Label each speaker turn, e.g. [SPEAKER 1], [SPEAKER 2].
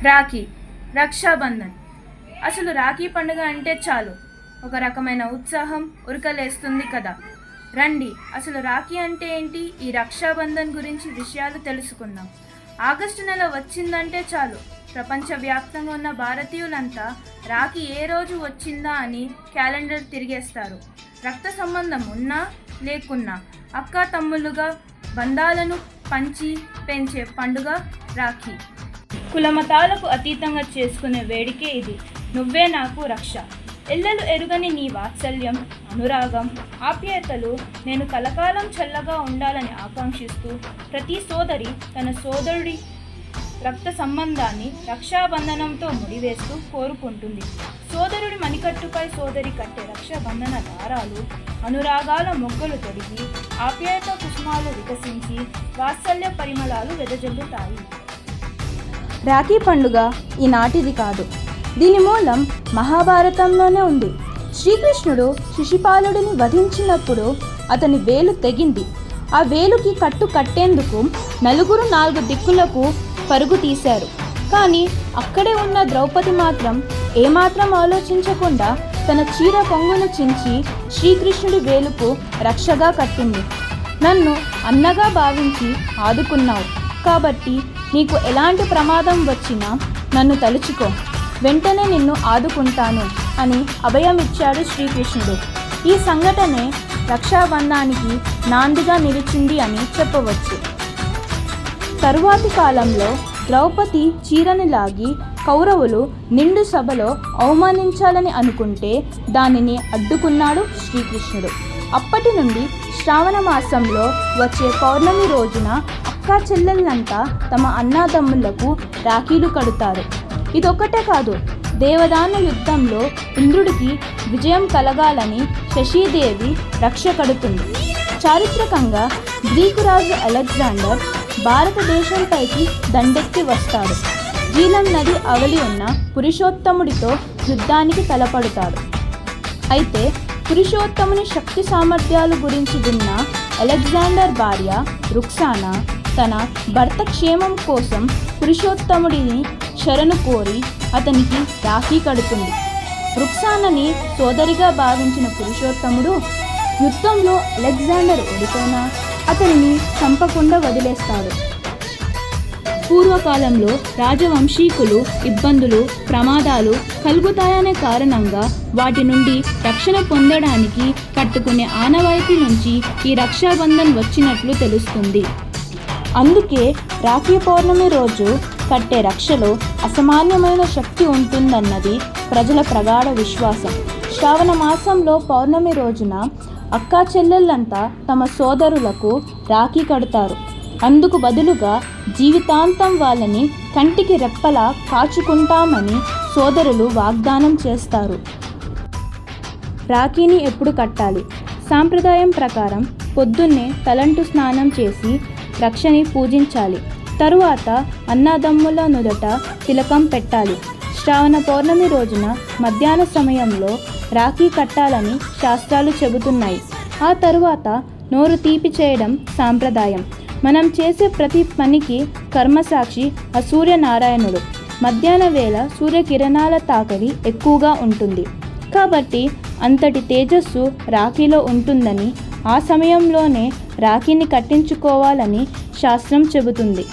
[SPEAKER 1] రాఖీ, రక్షాబంధన్. అసలు రాఖీ పండుగ అంటే చాలు ఒక రకమైన ఉత్సాహం ఉరకలేస్తుంది కదా. రండి, అసలు రాఖీ అంటే ఏంటి, ఈ రక్షాబంధన్ గురించి విషయాలు తెలుసుకుందాం. ఆగస్టు నెల వచ్చిందంటే చాలు ప్రపంచవ్యాప్తంగా ఉన్న భారతీయులంతా రాఖీ ఏ రోజు వచ్చిందా అని క్యాలెండర్ తిరిగేస్తారు. రక్త సంబంధం ఉన్నా లేకున్నా అక్క తమ్ముళ్ళుగా బంధాలను పంచి పెంచే పండుగ రాఖీ. కులమతాలకు అతీతంగా చేసుకునే వేడికే ఇది. నువ్వే నాకు రక్ష, ఎల్లలు ఎరుగని నీ వాత్సల్యం, అనురాగం, ఆప్యాయతలు నేను కలకాలం చల్లగా ఉండాలని ఆకాంక్షిస్తూ ప్రతి సోదరి తన సోదరుడి రక్త సంబంధాన్ని రక్షాబంధనంతో ముడివేస్తూ కోరుకుంటుంది. సోదరుడి మణికట్టుపై సోదరి కట్టే రక్షాబంధన దారాలు అనురాగాల మొగ్గలు తొడిగి ఆప్యాయత కుసుమాలు వికసించి వాత్సల్య పరిమళాలు వెదజల్లుతాయి.
[SPEAKER 2] రాఖీ పండుగ ఈనాటిది కాదు, దీని మూలం మహాభారతంలోనే ఉంది. శ్రీకృష్ణుడు శిశుపాలుడిని వధించినప్పుడు అతని వేలు తెగింది. ఆ వేలుకి కట్టు కట్టేందుకు నలుగురు 4 దిక్కులకు పరుగు తీశారు. కానీ అక్కడే ఉన్న ద్రౌపది మాత్రం ఏమాత్రం ఆలోచించకుండా తన చీర కొంగును చించి శ్రీకృష్ణుడి వేలుకు రక్షగా కట్టింది. నన్ను అన్నగా భావించి ఆదుకున్నావు కాబట్టి నీకు ఎలాంటి ప్రమాదం వచ్చినా నన్ను తలుచుకో, వెంటనే నిన్ను ఆదుకుంటాను అని అభయమిచ్చాడు శ్రీకృష్ణుడు. ఈ సంఘటనే రక్షాబంధానికి నాందిగా నిలిచింది అని చెప్పవచ్చు. తరువాతి కాలంలో ద్రౌపది చీరని లాగి కౌరవులు నిండు సభలో అవమానించాలని అనుకుంటే దానిని అడ్డుకున్నాడు శ్రీకృష్ణుడు. అప్పటి నుండి శ్రావణ మాసంలో వచ్చే పౌర్ణమి రోజున అక్కా చెల్లెళ్ళంతా తమ అన్నాదమ్ములకు రాఖీలు కడుతారు. ఇదొక్కటే కాదు, దేవదాన యుద్ధంలో ఇంద్రుడికి విజయం కలగాలని శశీదేవి రక్ష కడుతుంది. చారిత్రకంగా గ్రీకు రాజు అలెగ్జాండర్ భారతదేశంపైకి దండెత్తి వస్తాడు. జీలం నది అవలి ఉన్న పురుషోత్తముడితో యుద్ధానికి తలపడతాడు. అయితే పురుషోత్తముని శక్తి సామర్థ్యాల గురించి విన్న అలెగ్జాండర్ భార్య రుక్సానా తన భర్త క్షేమం కోసం పురుషోత్తముడిని శరణు కోరి అతనికి రాఖీ కడుతుంది. రుక్సానని సోదరిగా భావించిన పురుషోత్తముడు యుద్ధంలో అలెగ్జాండర్ ఓడిపోయినా అతనిని చంపకుండా వదిలేస్తాడు. పూర్వకాలంలో రాజవంశీకులు ఇబ్బందులు, ప్రమాదాలు కలుగుతాయనే కారణంగా వాటి నుండి రక్షణ పొందడానికి కట్టుకునే ఆనవాయితీ నుంచి ఈ రక్షాబంధన్ వచ్చినట్లు తెలుస్తుంది. అందుకే రాఖీ పౌర్ణమి రోజు కట్టే రక్షలో అసామాన్యమైన శక్తి ఉంటుందన్నది ప్రజల ప్రగాఢ విశ్వాసం. శ్రావణ మాసంలో పౌర్ణమి రోజున అక్కా చెల్లెళ్ళంతా తమ సోదరులకు రాఖీ కడతారు. అందుకు బదులుగా జీవితాంతం వాళ్ళని కంటికి రెప్పలా కాచుకుంటామని సోదరులు వాగ్దానం చేస్తారు. రాఖీని ఎప్పుడు కట్టాలి? సాంప్రదాయం ప్రకారం పొద్దున్నే తలంటు స్నానం చేసి రక్షని పూజించాలి. తరువాత అన్నదమ్ముల నుదట తిలకం పెట్టాలి. శ్రావణ పౌర్ణమి రోజున మధ్యాహ్న సమయంలో రాఖీ కట్టాలని శాస్త్రాలు చెబుతున్నాయి. ఆ తరువాత నోరు తీపి చేయడం సాంప్రదాయం. మనం చేసే ప్రతి పనికి కర్మసాక్షి ఆ సూర్యనారాయణుడు. మధ్యాహ్న వేళ సూర్యకిరణాల తాకిడి ఎక్కువగా ఉంటుంది కాబట్టి అంతటి తేజస్సు రాఖీలో ఉంటుందని, ఆ సమయంలోనే రాఖీని కట్టించుకోవాలని శాస్త్రం చెబుతుంది.